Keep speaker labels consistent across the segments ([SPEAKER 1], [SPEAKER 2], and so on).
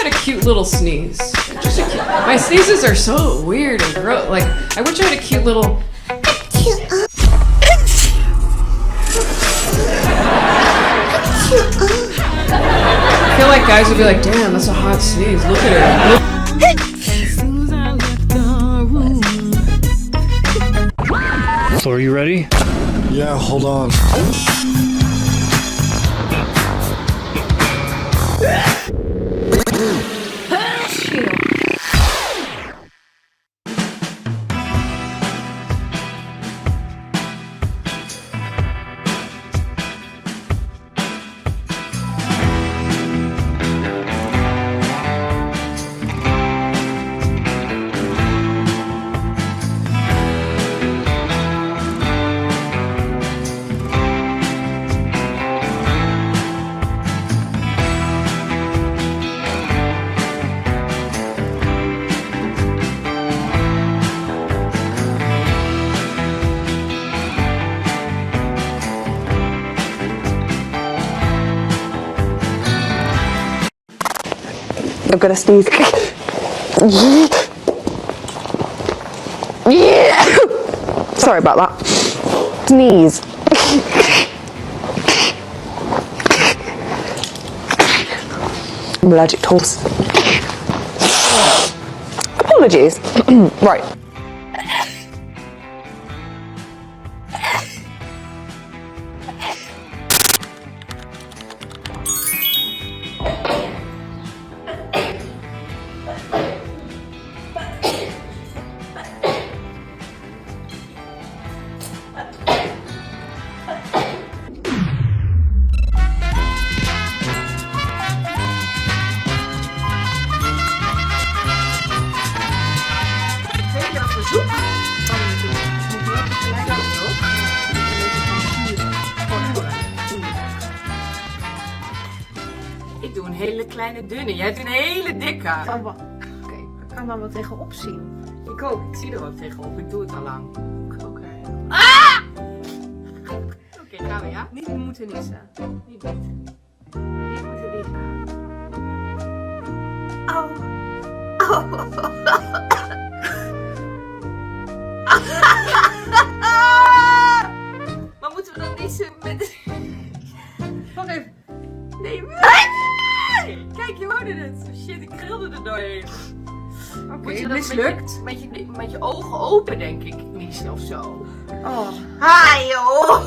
[SPEAKER 1] had a cute little sneeze. My sneezes are so weird and gross. Like, I wish I had a cute little. I feel like guys would be like, damn, that's a hot sneeze. Look at her.
[SPEAKER 2] So are you ready?
[SPEAKER 3] Yeah, hold on.
[SPEAKER 4] I've got to sneeze. Sorry about that. Sneeze. I'm allergic to horse. Apologies. Right.
[SPEAKER 1] Ik doe een hele kleine dunne, jij doet een hele dikke.
[SPEAKER 5] Oké, ik kan dan wel tegenop zien.
[SPEAKER 1] Ik ook, ik zie er ook tegenop, ik doe het al lang.
[SPEAKER 5] Oké.
[SPEAKER 1] Oké, gaan we, ja?
[SPEAKER 5] Niet moeten niezen. Niet. Niet moeten niezen. Au.
[SPEAKER 1] Maar moeten we dan niezen met...
[SPEAKER 5] Wacht even.
[SPEAKER 1] Nee, kijk, je hoorde het. Shit, ik trilde er doorheen.
[SPEAKER 5] Oké,
[SPEAKER 1] je dat
[SPEAKER 5] mislukt.
[SPEAKER 1] Met je ogen open, denk ik, niezen of zo.
[SPEAKER 5] Oh.
[SPEAKER 1] Hi, joh!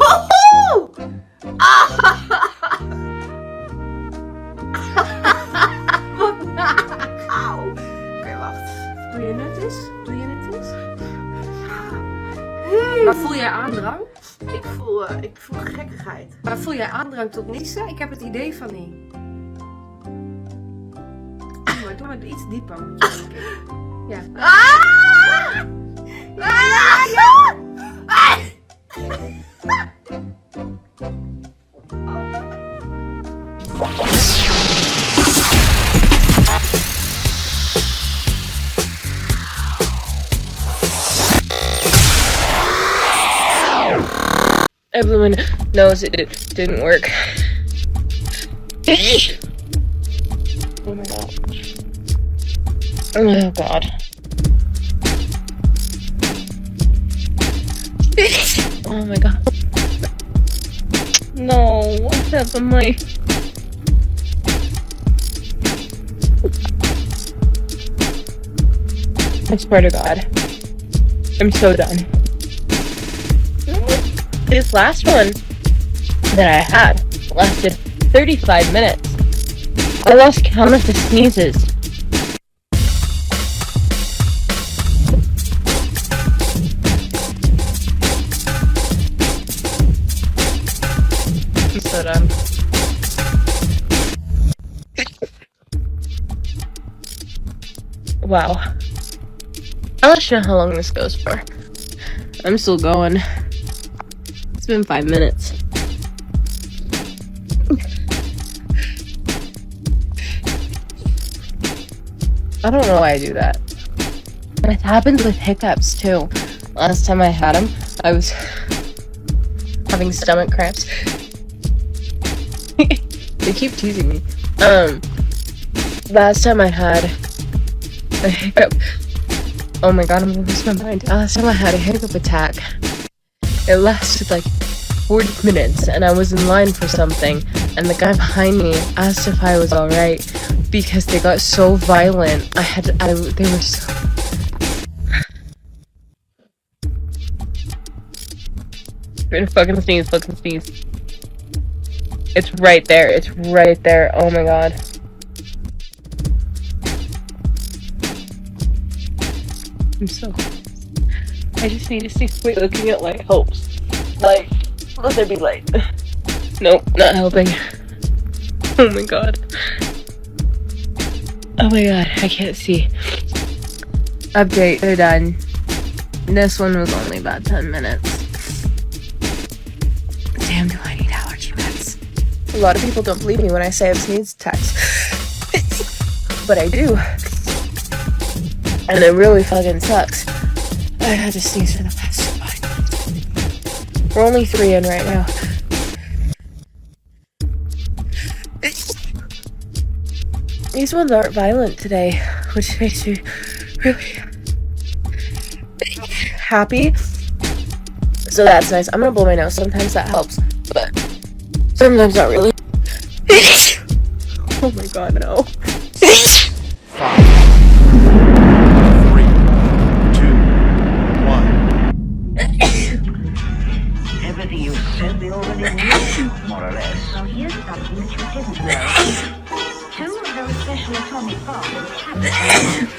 [SPEAKER 1] Wat nou? Auw. Oké, wacht.
[SPEAKER 5] Doe je het eens? Maar voel jij aandrang?
[SPEAKER 1] Ik voel gekkigheid.
[SPEAKER 5] Maar voel jij aandrang tot niezen? Ik heb het idee van niet. Doe maar iets dieper. Denk ik. Ja.
[SPEAKER 6] I blew my nose, it didn't work. Oh my god. Oh god. Oh my god. No, what's up on my... I swear to god. I'm so done. This last one that I had lasted 35 minutes. I lost count of the sneezes. I'm so done. Wow. I'll let you know how long this goes for. I'm still going. It's been 5 minutes. I don't know why I do that. And it happens with hiccups too. Last time I had them, I was having stomach cramps. They keep teasing me. last time I had a hiccup. Oh my god, I'm gonna lose my mind. Last time I had a hiccup attack, it lasted like 40 minutes, and I was in line for something, and the guy behind me asked if I was alright because they got so violent. They were so. I'm gonna fucking sneeze. It's right there. It's right there. Oh my god. I'm so close. I just need to see. Wait, looking at light helps. Like, let there be light. Nope, not helping. Oh my god. Oh my god, I can't see. Update, they're done. This one was only about 10 minutes. Damn, do I need allergy meds? A lot of people don't believe me when I say I've sneezed attacks. But I do. And it really fucking sucks. I've had to sneeze for the past 5 minutes. We're only 3 in right now. These ones aren't violent today, which makes me really happy. So that's nice. I'm gonna blow my nose. Sometimes that helps, but sometimes not really. Oh my god, no.
[SPEAKER 7] 5, 3, 2, 1.
[SPEAKER 8] Everything you said we already knew, more or less. Well, here's something that you didn't know. 2 of those special atomic bombs happened.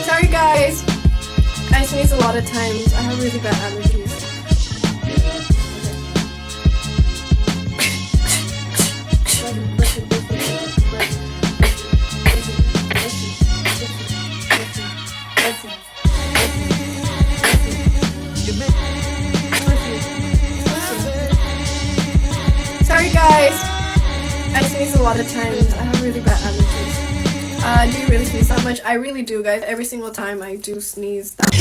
[SPEAKER 5] Sorry guys, I sneeze a lot of times. I have really bad allergies. Sorry guys, I sneeze a lot of times. I have really bad allergies. Do you really sneeze that much? I really do, guys. Every single time I do sneeze that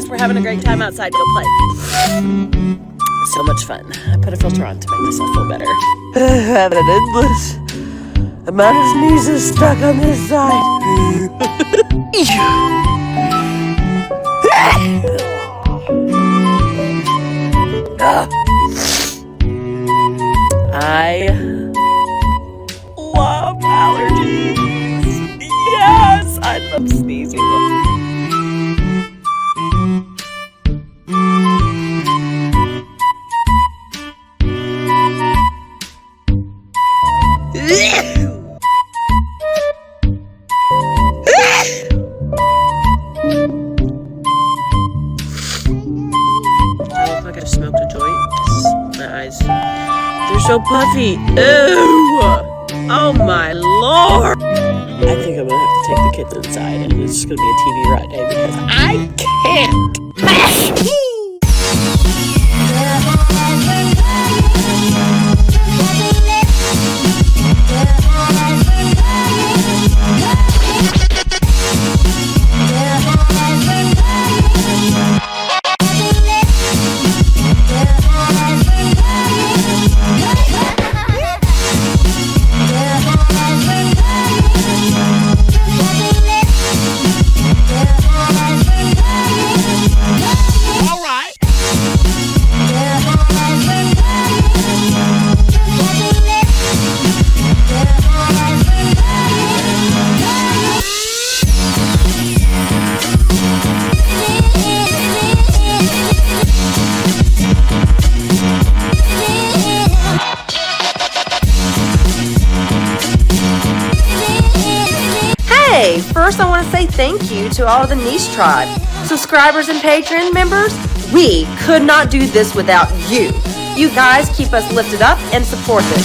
[SPEAKER 9] We're having a great time outside. Go play. So much fun. I put a filter on to make myself feel better. I have an endless amount of sneezes stuck on this side. I love allergies. Yes, I love sneezing. So puffy. Ew! Oh my lord! I think I'm gonna have to take the kids inside and it's just gonna be a TV ride day because I can't. say thank you to all of the Neese tribe. Subscribers and Patreon members, we could not do this without you. You guys keep us lifted up and supported.